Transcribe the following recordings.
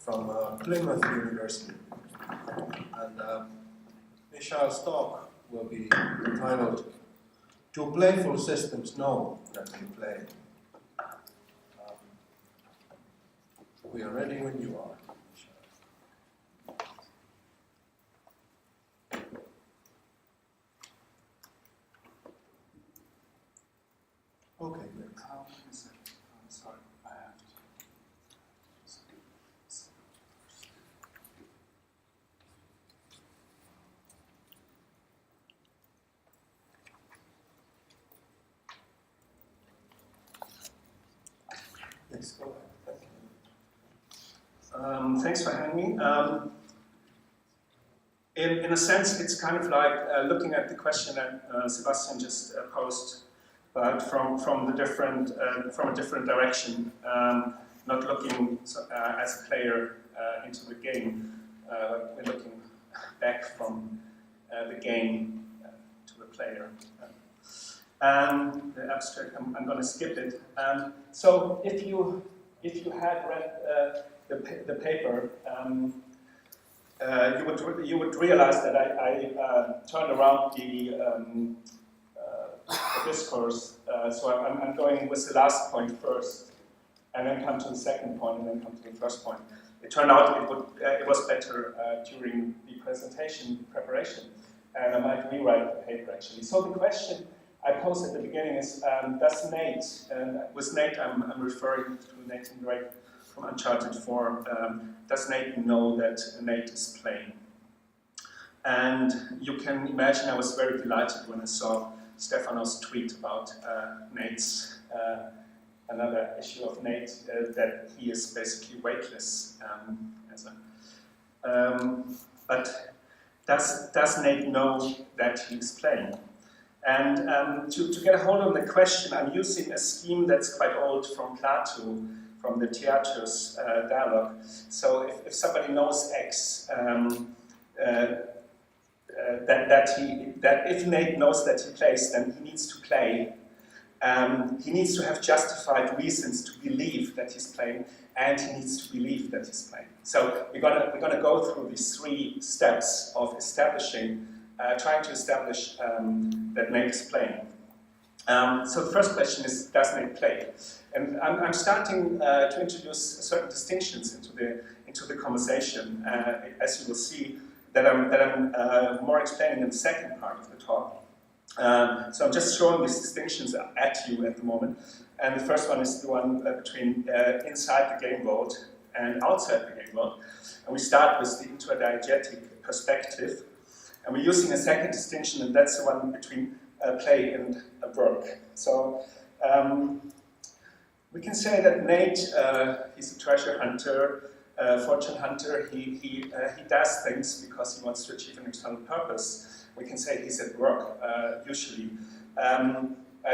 from Plymouth University. And Michelle's talk will be entitled, "Do Playful Systems Know That We Play?" We are ready when you are. Okay, good. How is it? I'm sorry, I have to. Yes, go ahead. Thank you. Thanks for having me. In a sense, it's kind of like looking at the question that Sebastian just posed, but from a different direction, not looking as a player into the game. We're looking back from the game to the player. The abstract, I'm going to skip it. So if you had read the paper, you would realize that I turned around the discourse. So I'm going with the last point first, and then come to the second point, and then come to the first point. It turned out it was better during the preparation, and I might rewrite the paper actually. So the question I posed at the beginning is, does Nate, and with Nate I'm referring to Nathan Drake from Uncharted 4, does Nate know that Nate is playing? And you can imagine I was very delighted when I saw Stefano's tweet about Nate's, another issue of Nate, that he is basically weightless. But does Nate know that he's playing? And to get a hold of the question, I'm using a scheme that's quite old from Plato, from the Theater's dialogue. So if somebody knows X, that if Nate knows that he plays, then he needs to play. He needs to have justified reasons to believe that he's playing, and he needs to believe that he's playing. So we're gonna go through these 3 steps of trying to establish that Nate is playing. So the first question is, does Nate play? And I'm starting to introduce certain distinctions into the conversation, as you will see, that I'm more explaining in the second part of the talk. So I'm just showing these distinctions at you at the moment. And the first one is the one between inside the game world and outside the game world. And we start with the interdiegetic perspective. And we're using a second distinction, and that's the one between play and work. So we can say that Nate, he's a treasure hunter, fortune hunter. He does things because he wants to achieve an external purpose. We can say he's at work, usually.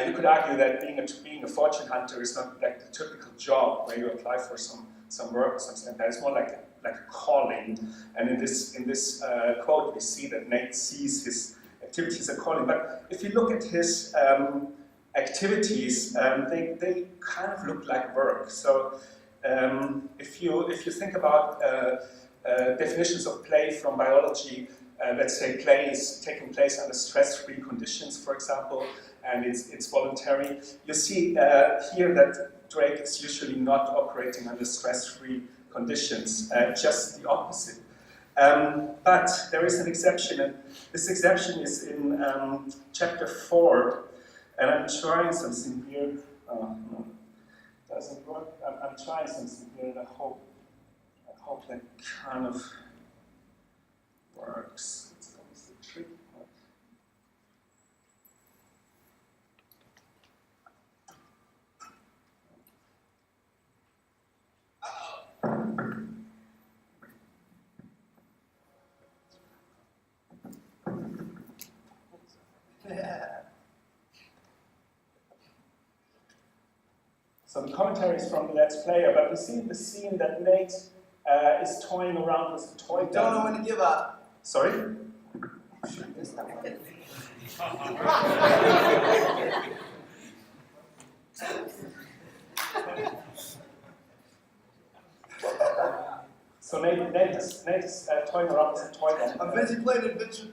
You could argue that being a fortune hunter is not like the typical job where you apply for some work or something like that. It's more like a calling. And in this quote, we see that Nate sees his activities as a calling. But if you look at his activities, they kind of look like work. So if you think about definitions of play from biology, let's say play is taking place under stress-free conditions, for example, and it's voluntary. You see here that Drake is usually not operating under stress-free conditions, just the opposite. But there is an exception, and this exception is in chapter 4, and I'm trying something here. Oh, no, it doesn't work. I'm trying something here, and I hope that kind of works. It's always the trick. So the commentary is from the Let's Player, but we see the scene that Nate is toying around with the toy gun. Don't know when to give up. Sorry? So Nate is toying around with a toy gun. I'm busy playing adventure.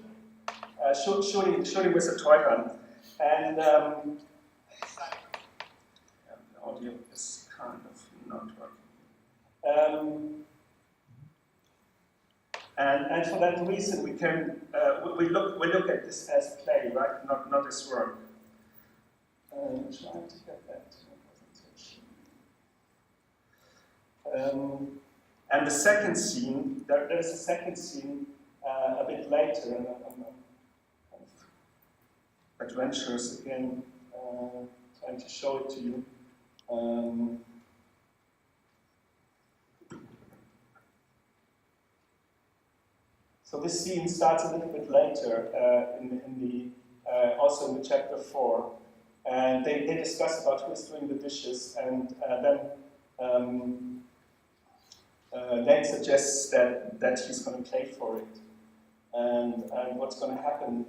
Shooting with a toy gun. And the audio is kind of not working. And for that reason, we can we look at this as play, right? Not as work. Trying to get that to a presentation. And the second scene, there is a second scene a bit later, and I'm kind of adventurous again, trying to show it to you. So this scene starts a little bit later also in the chapter 4, and they discuss about who is doing the dishes, and then Nate suggests that he's going to pay for it, and what's going to happen.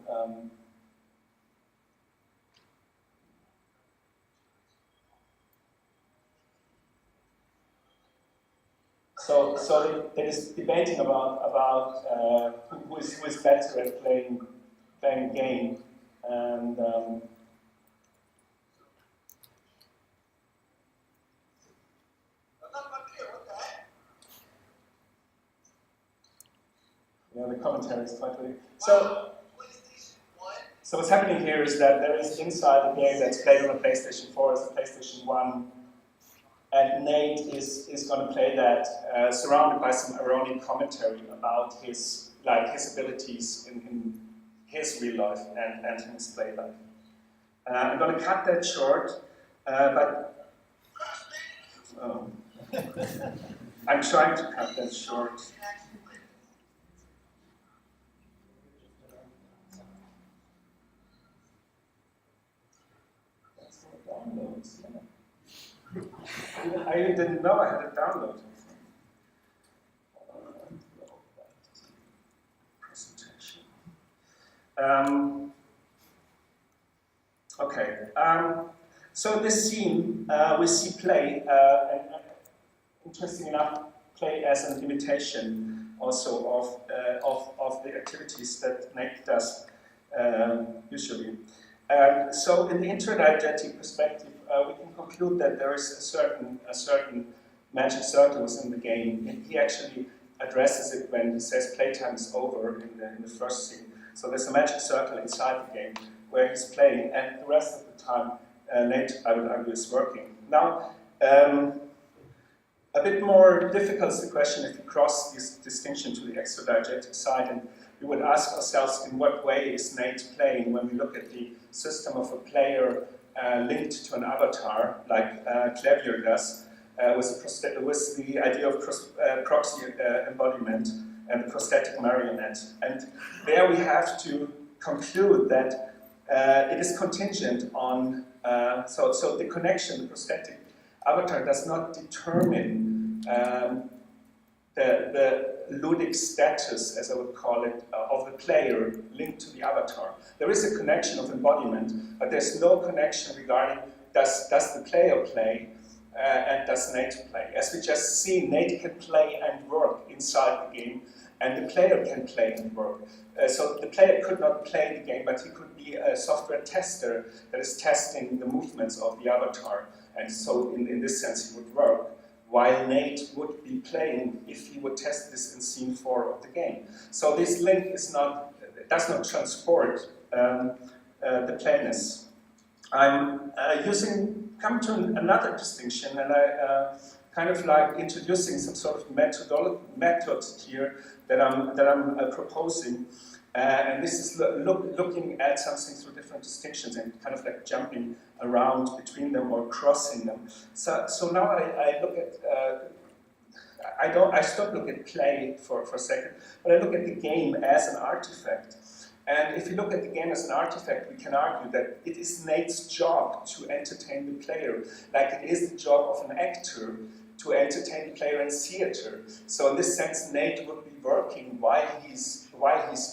So they're just debating about who is better at playing a game, and the commentary is quite weird. So what's happening here is that there is inside the game that's played on a PlayStation 4 as a PlayStation 1. And Nate is going to play that, surrounded by some ironic commentary about his abilities in his real life and his play life. I'm going to cut that short, but I'm trying to cut that short. That's what downloads. Yeah. I even didn't know I had it downloaded. Presentation. Okay. So in this scene, we see play, and interesting enough, play as an imitation also of the activities that Nate does usually. So in the interdiegetic perspective, we can conclude that there is a certain magic circle within the game, and he actually addresses it when he says playtime is over in the first scene. So there's a magic circle inside the game where he's playing, and the rest of the time, Nate, I would argue, is working. Now, a bit more difficult is the question if we cross this distinction to the extradiegetic side, and we would ask ourselves in what way is Nate playing when we look at the system of a player linked to an avatar, like Clavier does, with the idea of proxy embodiment and the prosthetic marionette. And there we have to conclude that it is contingent on, so the connection, the prosthetic avatar does not determine the ludic status, as I would call it, of the player linked to the avatar. There is a connection of embodiment, but there's no connection regarding does the player play and does Nate play. As we just see, Nate can play and work inside the game, and the player can play and work. So the player could not play the game, but he could be a software tester that is testing the movements of the avatar, and so in this sense he would work, while Nate would be playing if he would test this in scene 4 of the game. So this link does not transport the playness. I'm come to another distinction, and I kind of like introducing some sort of method here that I'm proposing, and this is looking at something through different distinctions and kind of like jumping around between them or crossing them. So now I look at I stop looking at play for a second, but I look at the game as an artifact. And if you look at the game as an artifact, we can argue that it is Nate's job to entertain the player, like it is the job of an actor to entertain the player in theater. So in this sense, Nate would be working while he's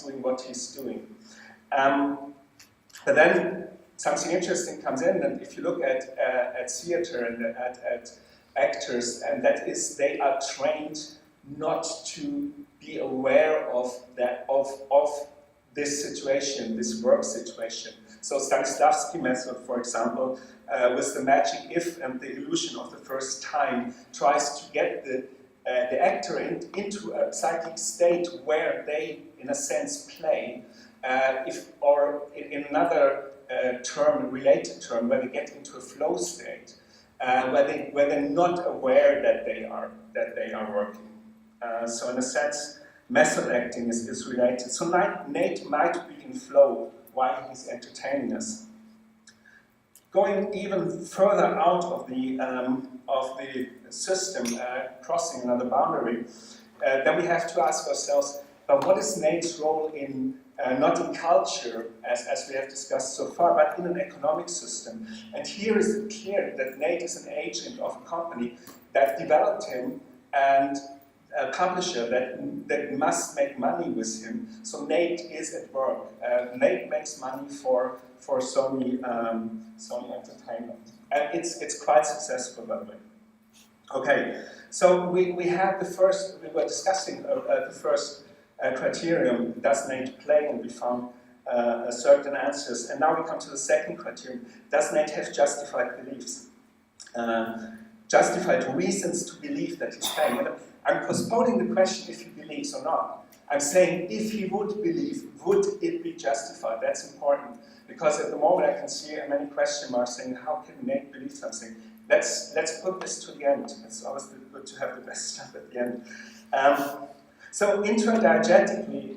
doing what he's doing. But then something interesting comes in, and if you look at theater and at actors, and that is they are trained not to be aware of that of this situation, this work situation. So Stanislavski method, for example, with the magic if and the illusion of the first time, tries to get the actor into a psychic state where they, in a sense, play, or in another term, related term, where they get into a flow state, where they're not aware that they are working. So in a sense, method acting is related. So Nate might be in flow while he's entertaining us. Going even further out of the system, crossing another boundary, then we have to ask ourselves, but what is Nate's role in, not in culture, as we have discussed so far, but in an economic system? And here is it clear that Nate is an agent of a company that developed him and a publisher that must make money with him. So Nate is at work. Nate makes money for Sony Entertainment, and it's quite successful, by the way. Okay, so we had the first. We were discussing the first criterion: does Nate play? And we found certain answers. And now we come to the second criterion: does Nate have justified beliefs? Justified reasons to believe that he's playing. I'm postponing the question if he believes or not. I'm saying if he would believe, would it be justified? That's important, because at the moment I can see many question marks saying, how can Nate believe something? Let's put this to the end. It's always good to have the best stuff at the end. So intradiegetically,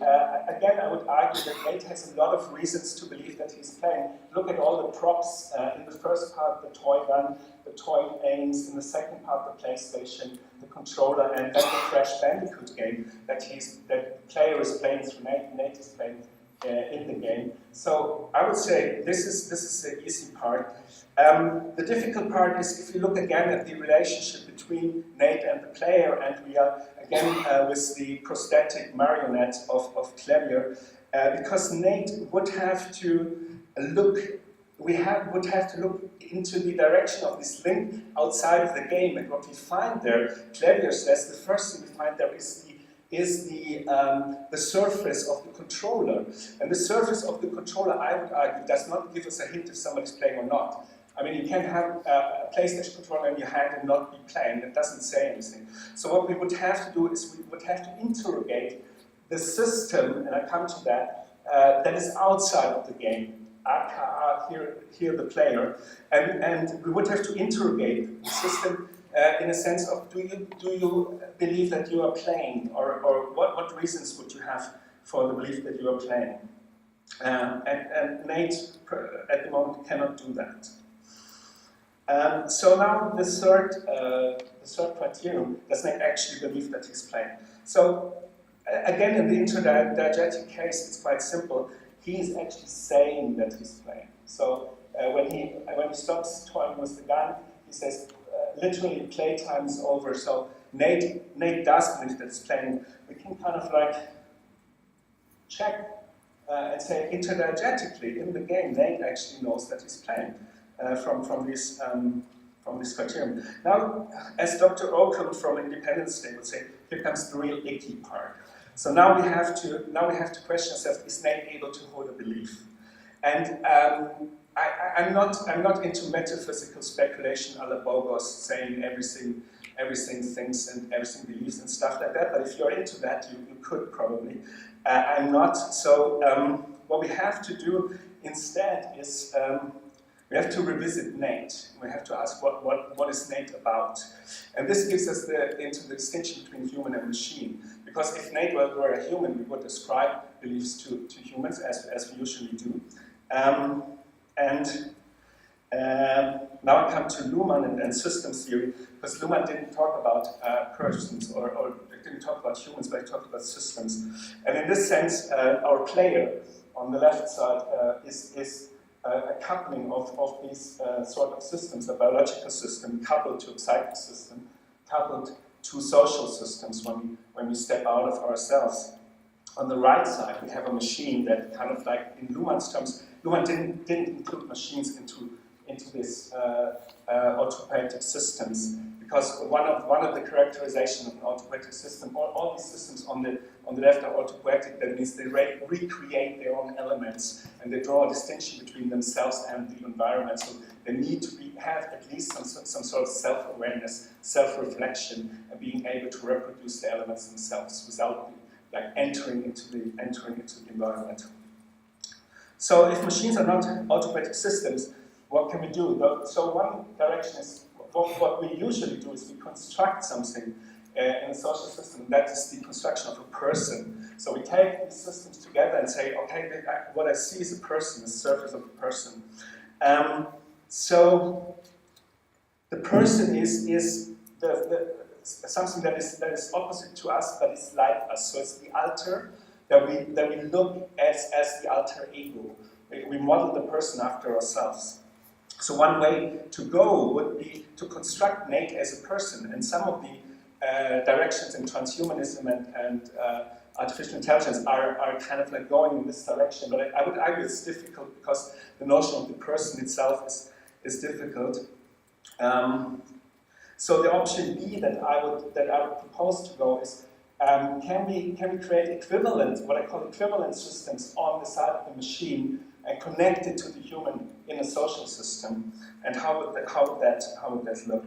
again, I would argue that Nate has a lot of reasons to believe that he's playing. Look at all the props. In the first part, the toy gun, the toy aims. In the second part, the PlayStation, the controller, and then the Crash Bandicoot game that the player is playing through Nate is playing in the game. So I would say this is the easy part. The difficult part is if you look again at the relationship between Nate and the player, and we are again with the prosthetic marionette of Clavier, because Nate would have to look. Would have to look into the direction of this link outside of the game, and what we find there, Clavier says, the first thing we find there is the surface of the controller. And the surface of the controller, I would argue, does not give us a hint if somebody's playing or not. I mean, you can have a PlayStation controller in your hand and not be playing. It doesn't say anything. So what we would have to do is we would have to interrogate the system, and I come to that, that is outside of the game. Here the player, and we would have to interrogate the system in a sense of do you believe that you are playing, or what reasons would you have for the belief that you are playing? And Nate at the moment cannot do that. So now the third criterion: does Nate actually believe that he's playing? So again, in the intradiegetic case, it's quite simple. He is actually saying that he's playing. So when he stops toying with the gun, he says literally playtime is over. So Nate does believe that he's playing. We can kind of like check and say interdiegetically in the game, Nate actually knows that he's playing from this criterion. Now, as Dr. Oakham from Independence Day would say, here comes the real icky part. So now we have to question ourselves: is Nate able to hold a belief? And I'm not into metaphysical speculation a la Bogos, saying everything thinks and everything believes and stuff like that. But if you're into that, you could probably. I'm not. So what we have to do instead is we have to revisit Nate. We have to ask what is Nate about, and this gives us into the distinction between human and machine. Because if Nate were a human, we would ascribe beliefs to humans, as we usually do. Now I come to Luhmann and systems theory, because Luhmann didn't talk about persons or didn't talk about humans, but he talked about systems. And in this sense, our player on the left side is a coupling of these sort of systems: a biological system coupled to a psychic system, coupled to social systems when we step out of ourselves. On the right side, we have a machine that kind of like, in Luhmann's terms, Luhmann didn't include machines into this autopoietic systems, because one of the characterization of an autopoietic system, all these systems on the left are autopoietic. That means they recreate their own elements, and they draw a distinction between themselves and the environment. So they need to have at least some sort of self-awareness, self-reflection, and being able to reproduce the elements themselves without like entering into the environment. So if machines are not autopoietic systems, what can we do? So one direction is, what we usually do is we construct something in a social system, that is the construction of a person. So we take these systems together and say, okay, what I see is a person, the surface of a person. So the person is something that is opposite to us, but is like us. So it's the alter that we look as the alter ego. We model the person after ourselves. So one way to go would be to construct Nate as a person, and some of the directions in transhumanism and artificial intelligence are kind of like going in this direction. But I would argue it's difficult because the notion of the person itself is difficult. So the option B that I would propose to go is, can we create equivalent, what I call equivalent systems on the side of the machine and connect it to the human in a social system? And how would that look?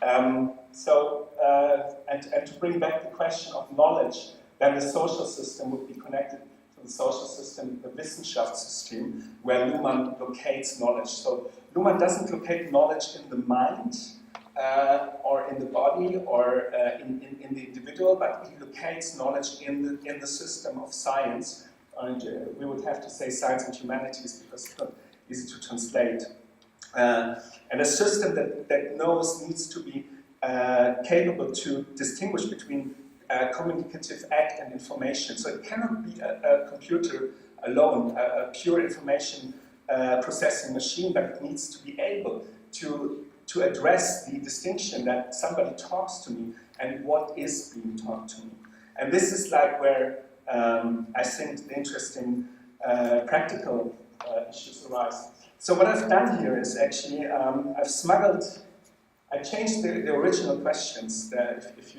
And to bring back the question of knowledge, then the social system would be connected to the social system, the Wissenschaftssystem, where Luhmann locates knowledge. So Luhmann doesn't locate knowledge in the mind, or in the body, or in the individual, but he locates knowledge in the system of science. And we would have to say science and humanities because it's not easy to translate. And a system that knows needs to be capable to distinguish between communicative act and information. So it cannot be a computer alone, a pure information processing machine, but it needs to be able to address the distinction that somebody talks to me and what is being talked to me. And this is like where I think the interesting practical issues arise. So what I've done here is actually I changed the original questions if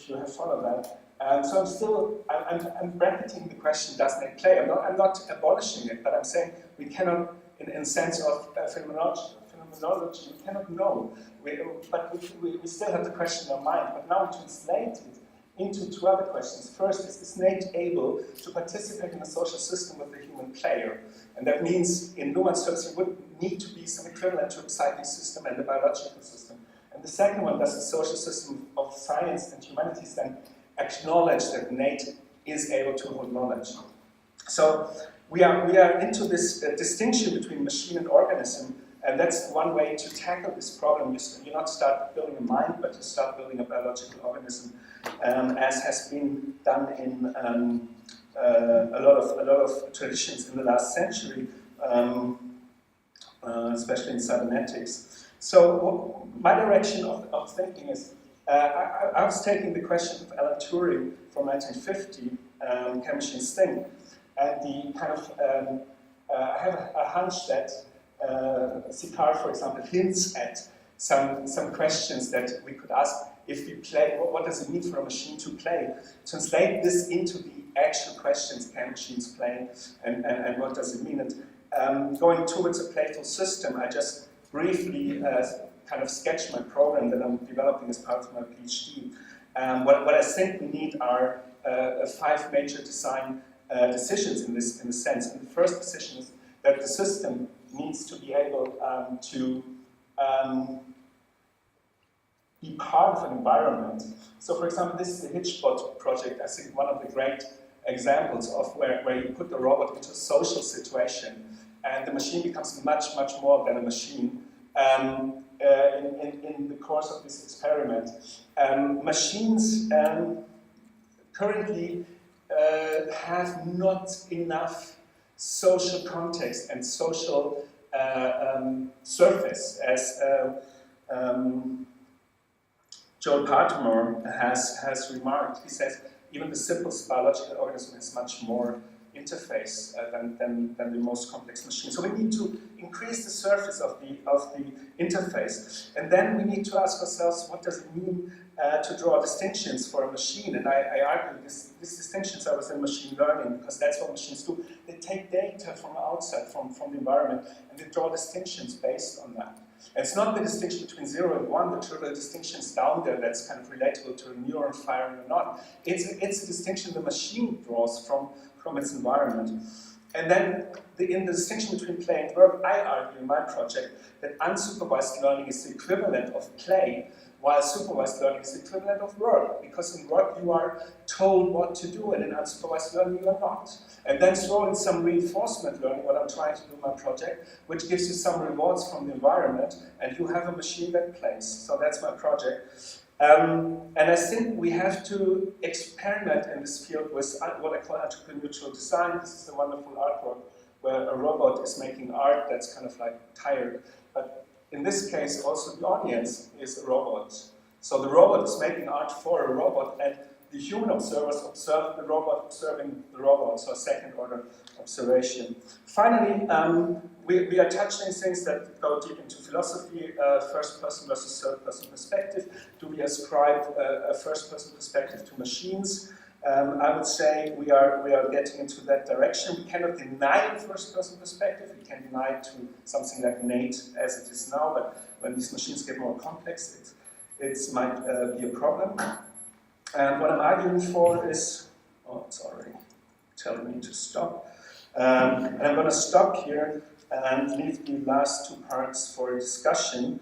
you have followed that. So I'm bracketing the question, does Nate play? I'm not abolishing it, but I'm saying we cannot, in sense of phenomenology, we cannot know. But we still have the question in our mind, but now we translate it into two other questions. First, is Nate able to participate in a social system with a human player? And that means, in Luhmann's terms, there would need to be some equivalent to a psychic system and a biological system. And the second one, does the social system of science and humanities then acknowledge that Nate is able to hold knowledge? So we are into this distinction between machine and organism, and that's one way to tackle this problem. You not start building a mind, but you start building a biological organism, as has been done in a lot of traditions in the last century, especially in cybernetics. So my direction of thinking is, I was taking the question of Alan Turing from 1950, Can Machines Think? And the kind of, I have a hunch that Sicard, for example, hints at some questions that we could ask if we play. What does it mean for a machine to play? Translate this into the actual questions: can machines play, and what does it mean? And going towards a playful system, I just briefly kind of sketch my program that I'm developing as part of my PhD. What I think we need are 5 major design decisions in this sense. And the first decision is that the system needs to be able to be part of an environment. So, for example, this is the Hitchbot project. I think one of the great examples of where you put the robot into a social situation, and the machine becomes much more than a machine. In the course of this experiment, machines currently have not enough social context and social surface, as Joel Partamore has remarked. He says even the simplest biological organism has much more interface than the most complex machine. So we need to increase the surface of the interface, and then we need to ask ourselves, what does it mean to draw distinctions for a machine? And I argue these distinctions are within machine learning, because that's what machines do. They take data from outside, from the environment, and they draw distinctions based on that. And it's not the distinction between 0 and 1, the trivial distinctions down there that's kind of relatable to a neuron firing or not. It's a distinction the machine draws from its environment. And then in the distinction between play and work, I argue in my project that unsupervised learning is the equivalent of play, while supervised learning is the equivalent of work. Because in work you are told what to do, and in unsupervised learning you are not. And then throw in some reinforcement learning, what I'm trying to do in my project, which gives you some rewards from the environment, and you have a machine that plays. So that's my project. And I think we have to experiment in this field with what I call entrepreneurial design. This is a wonderful artwork where a robot is making art that's kind of like tired. But in this case, also the audience is a robot. So the robot is making art for a robot, and the human observers observe the robot observing the robot, so a second-order observation. Finally, we are touching things that go deep into philosophy, first-person versus third-person perspective. Do we ascribe a first-person perspective to machines? I would say we are getting into that direction. We cannot deny the first-person perspective. We can deny it to something like innate as it is now, but when these machines get more complex, it might be a problem. And what I'm arguing for is, oh, it's already telling me to stop. And I'm going to stop here and leave the last two parts for discussion.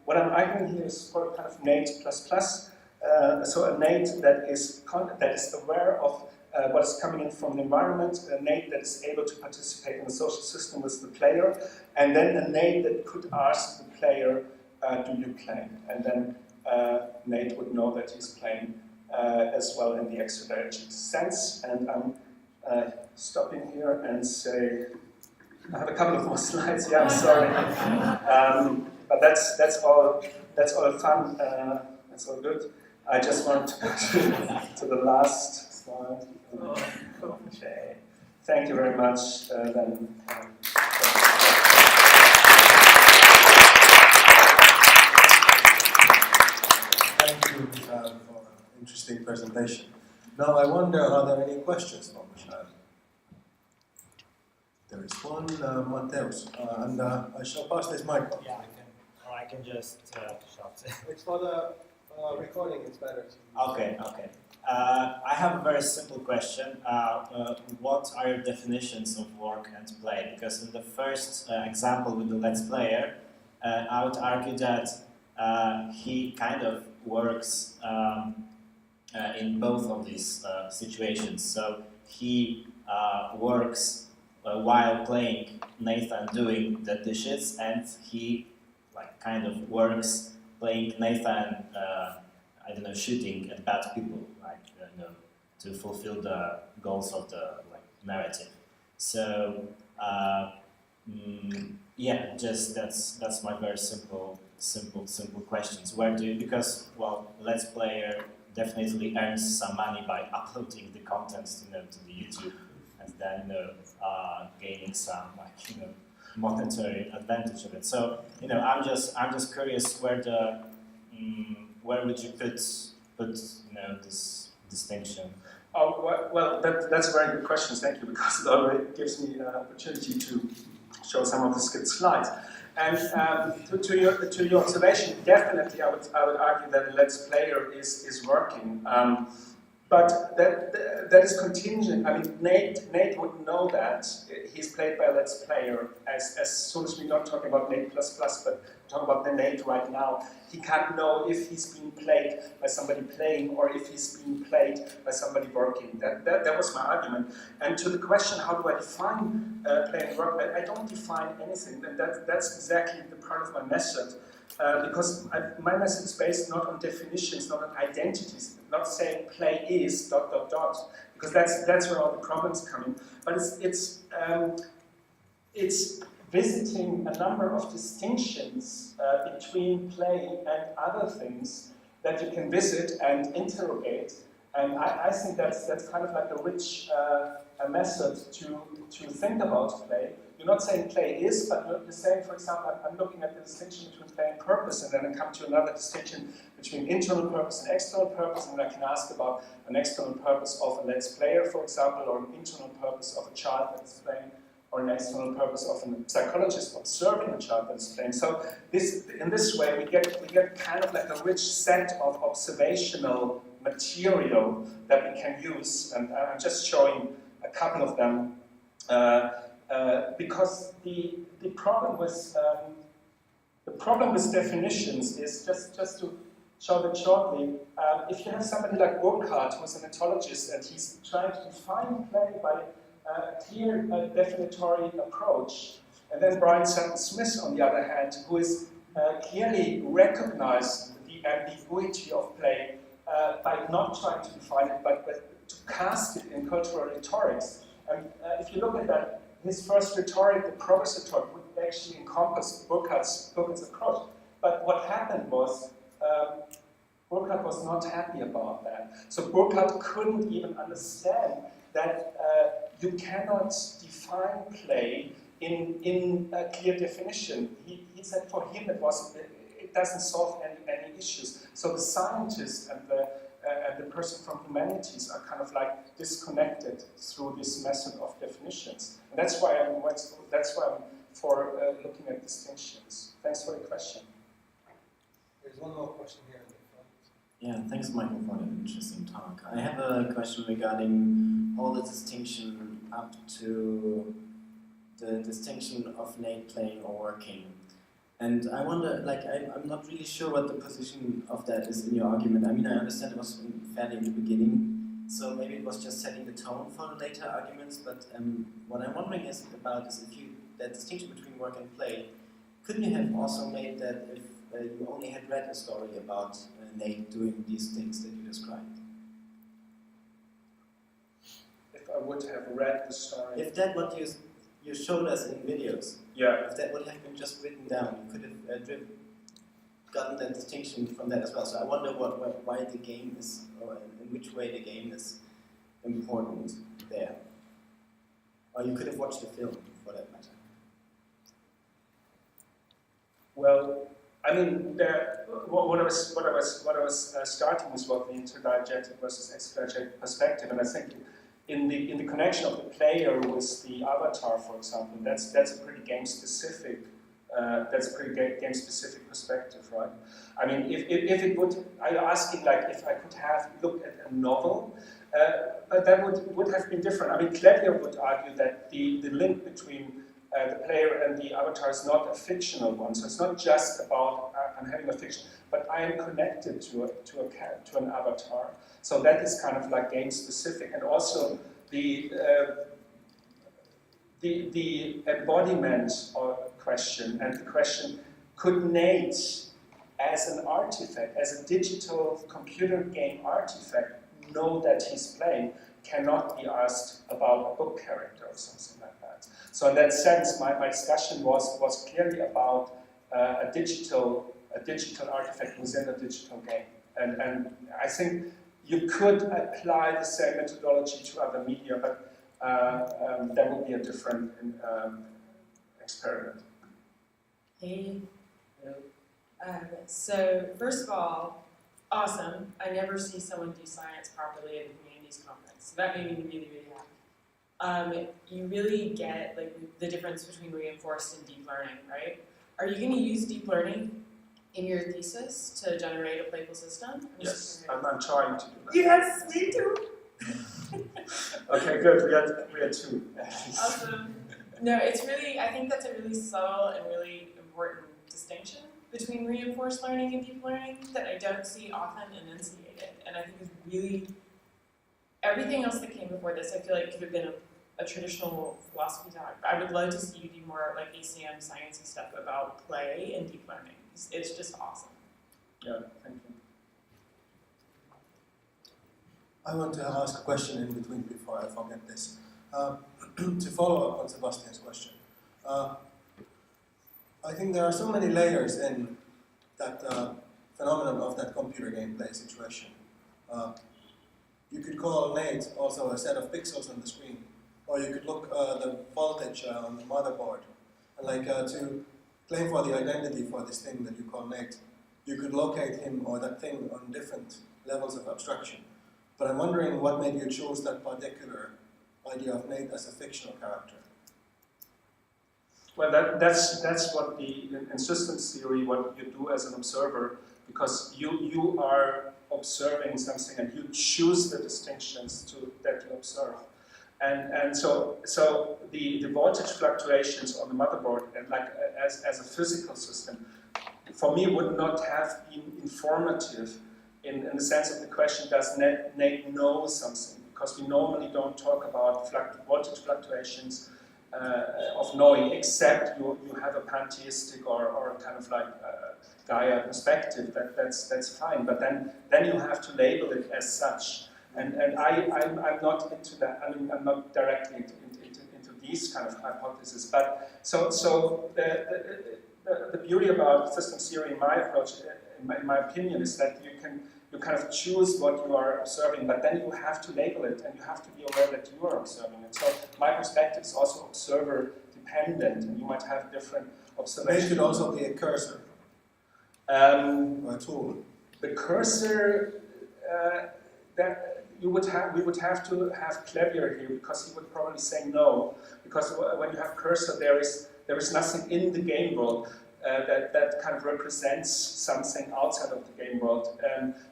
What I'm arguing here is for kind of Nate plus. So a Nate that is aware of what is coming in from the environment, a Nate that is able to participate in the social system with the player, and then a Nate that could ask the player, do you play? And then Nate would know that he's playing as well in the extraterritorial sense. And I'm stopping here and say, I have a couple of more slides. Yeah, I'm sorry, but that's all fun. That's all good. I just want to the last slide. Okay. Thank you very much. Thank you for an interesting presentation. Now I wonder, are there any questions from Michelle? There is one, Mateus, and I shall pass this microphone. Yeah, I can just shout. It's for the recording, it's better. Okay. I have a very simple question. What are your definitions of work and play? Because in the first example with the Let's Player, I would argue that he kind of works in both of these situations. So he works while playing Nathan doing the dishes, and he kind of works playing Nathan, I don't know, shooting at bad people, to fulfill the goals of the narrative. So yeah, just that's my very simple questions. Where do you, because Let's Player definitely earns some money by uploading the content to the YouTube, and then gaining some monetary advantage of it. So I'm just curious where would you put this distinction? Oh, well, that's a very good question, thank you, because it already gives me an opportunity to show some of the skipped slides. And to your observation, definitely I would argue that a Let's Player is working. But that is contingent. I mean, Nate would know that. He's played by a Let's Player. As soon as we're not talking about Nate++, but talking about the Nate right now, he can't know if he's being played by somebody playing or if he's being played by somebody working. That was my argument. And to the question, how do I define play and work? I don't define anything, and that's exactly the part of my method. Because my method is based not on definitions, not on identities, not saying play is ... because that's where all the problems come in. But it's visiting a number of distinctions between play and other things that you can visit and interrogate And I think that's kind of like a rich a method to think about play. You're not saying play is, but you're saying, for example, I'm looking at the distinction between play and purpose, and then I come to another distinction between internal purpose and external purpose, and then I can ask about an external purpose of a let's player, for example, or an internal purpose of a child that's playing, or an external purpose of a psychologist observing a child that's playing. So in this way, we get kind of like a rich set of observational material that we can use, and I'm just showing a couple of them. Because the problem with definitions is just to show that shortly. If you have somebody like Burkhardt, who's an ethologist, and he's trying to define play by a clear definitory approach, and then Brian Sutton Smith, on the other hand, who is clearly recognized the ambiguity of play by not trying to define it, but to cast it in cultural rhetorics. And if you look at that. His first rhetoric, the progress rhetoric, would actually encompass Burkhardt's approach. But what happened was, Burkhardt was not happy about that. So Burkhardt couldn't even understand that you cannot define play in a clear definition. He said for him it doesn't solve any issues. So the scientist and the person from humanities are kind of like disconnected through this method of definitions. And that's why I'm for looking at distinctions. Thanks for the question. There's one more question here in the front. Yeah, thanks, Michael, for an interesting talk. I have a question regarding all the distinction up to the distinction of Nate playing or working. And I wonder, like, I'm not really sure what the position of that is in your argument. I mean, I understand it was fairly in the beginning, so maybe it was just setting the tone for the later arguments, but what I'm wondering is if that distinction between work and play, couldn't you have also made that if you only had read a story about Nate doing these things that you described? If I would have read the story... If that what you showed us in videos, yeah. If that would have been just written down, you could have gotten that distinction from that as well. So I wonder why the game is, or in which way the game is important there. Or you could have watched the film, for that matter. Well, I mean, what I was starting with was the interdiegetic versus extradiegetic perspective, and I think in the connection of the player with the avatar, for example, that's a pretty game specific perspective, right? I mean, if it would, I'm asking like if I could have looked at a novel, but that would have been different. I mean, Clavier would argue that the link between the player and the avatar is not a fictional one, so it's not just about I'm having a fiction, but I am connected to an avatar. So that is kind of like game specific, and also the embodiment or question, and the question, could Nate, as an artifact, as a digital computer game artifact, know that he's playing, cannot be asked about a book character or something like that. So in that sense, my discussion was clearly about a digital artifact within a digital game, and I think you could apply the same methodology to other media, but that would be a different experiment. Hey. So first of all, awesome. I never see someone do science properly at a humanities conference. So that made me really, really happy. You really get like the difference between reinforced and deep learning, right? Are you going to use deep learning in your thesis to generate a playful system? Yes, I'm trying to do that. Yes, me too. Okay, good. We had two. Awesome. No, it's really, I think that's a really subtle and really important distinction between reinforced learning and deep learning that I don't see often enunciated. And I think is really, everything else that came before this, I feel like could have been a traditional philosophy talk. I would love to see you do more like ACM sciencey stuff about play and deep learning. It's just awesome. Yeah, thank you. I want to ask a question in between before I forget this. To follow up on Sebastian's question, I think there are so many layers in that phenomenon of that computer gameplay situation. you could call Nate also a set of pixels on the screen, or you could look the voltage on the motherboard, and like to claim for the identity for this thing that you call Nate, you could locate him or that thing on different levels of abstraction. But I'm wondering what made you choose that particular idea of Nate as a fictional character. Well, that's what in systems theory, what you do as an observer, because you are observing something and you choose the distinctions that you observe. And so the voltage fluctuations on the motherboard, and like as a physical system, for me would not have been informative in the sense of the question, does Nate know something? Because we normally don't talk about voltage fluctuations of knowing, except you have a pantheistic or kind of like Gaia perspective. That's fine, but then you have to label it as such. And I'm not into that. I mean, I'm not directly into these kind of hypotheses. But so the beauty about systems theory, in my approach, in my opinion, is that you kind of choose what you are observing, but then you have to label it, and you have to be aware that you are observing it. So my perspective is also observer dependent, and you might have different observations. Nate could also be a cursor, or a tool. The cursor that we would have to have Clavier here, because he would probably say no, because when you have cursor, there is nothing in the game world that kind of represents something outside of the game world.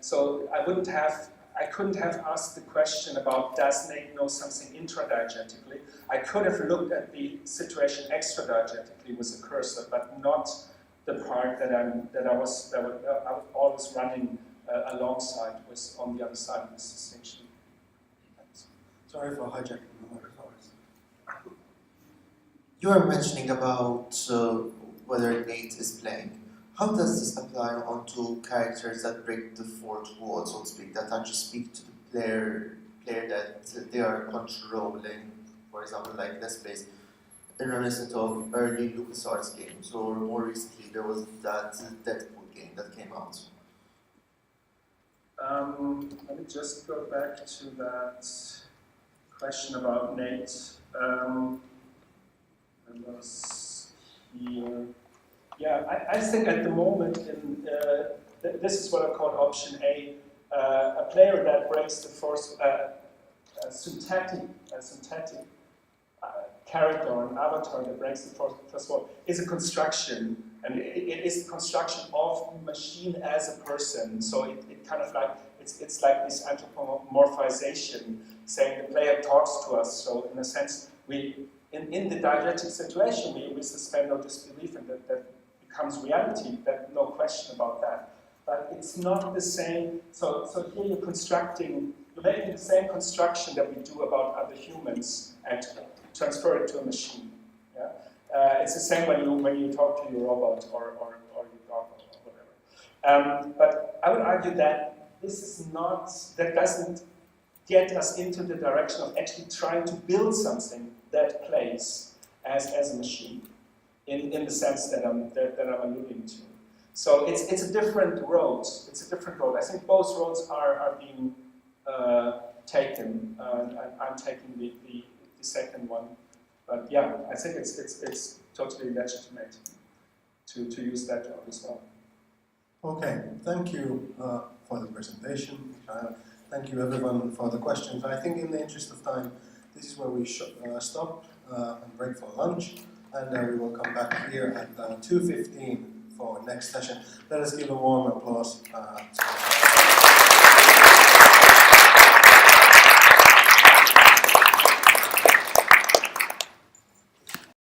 So I couldn't have asked the question about does Nate know something intra-diegetically. I could have looked at the situation extra-diegetically with a cursor, but not the part that I was always running alongside with on the other side of this distinction. Sorry for hijacking the microphone. You were mentioning about whether Nate is playing. How does this apply onto characters that break the fourth wall, so to speak, that actually speak to the player that they are controlling? For example, like let's play reminiscent of early LucasArts games, or more recently there was that Deadpool game that came out. Let me just go back to that question about Nate. I was here. Yeah, I think at the moment, this is what I call option A, a player that breaks the fourth, synthetic character or an avatar that breaks the first wall is a construction, and it is the construction of the machine as a person. So it kind of like it's like this anthropomorphization, saying the player talks to us. So in a sense, in the diegetic situation, we suspend our disbelief, and that becomes reality. That no question about that. But it's not the same. So here you're making the same construction that we do about other humans and transfer it to a machine. Yeah? It's the same when you talk to your robot or your dog or whatever. But I would argue that that doesn't get us into the direction of actually trying to build something that plays as a machine, in the sense that I'm alluding to. So it's a different road. It's a different road. I think both roads are being taken. I'm taking the second one. But yeah, I think it's totally legitimate to use that road as well. Okay, thank you for the presentation, Mikhail. Thank you everyone for the questions. I think in the interest of time, this is where we stop and break for lunch, and we will come back here at 2:15 for next session. Let us give a warm applause to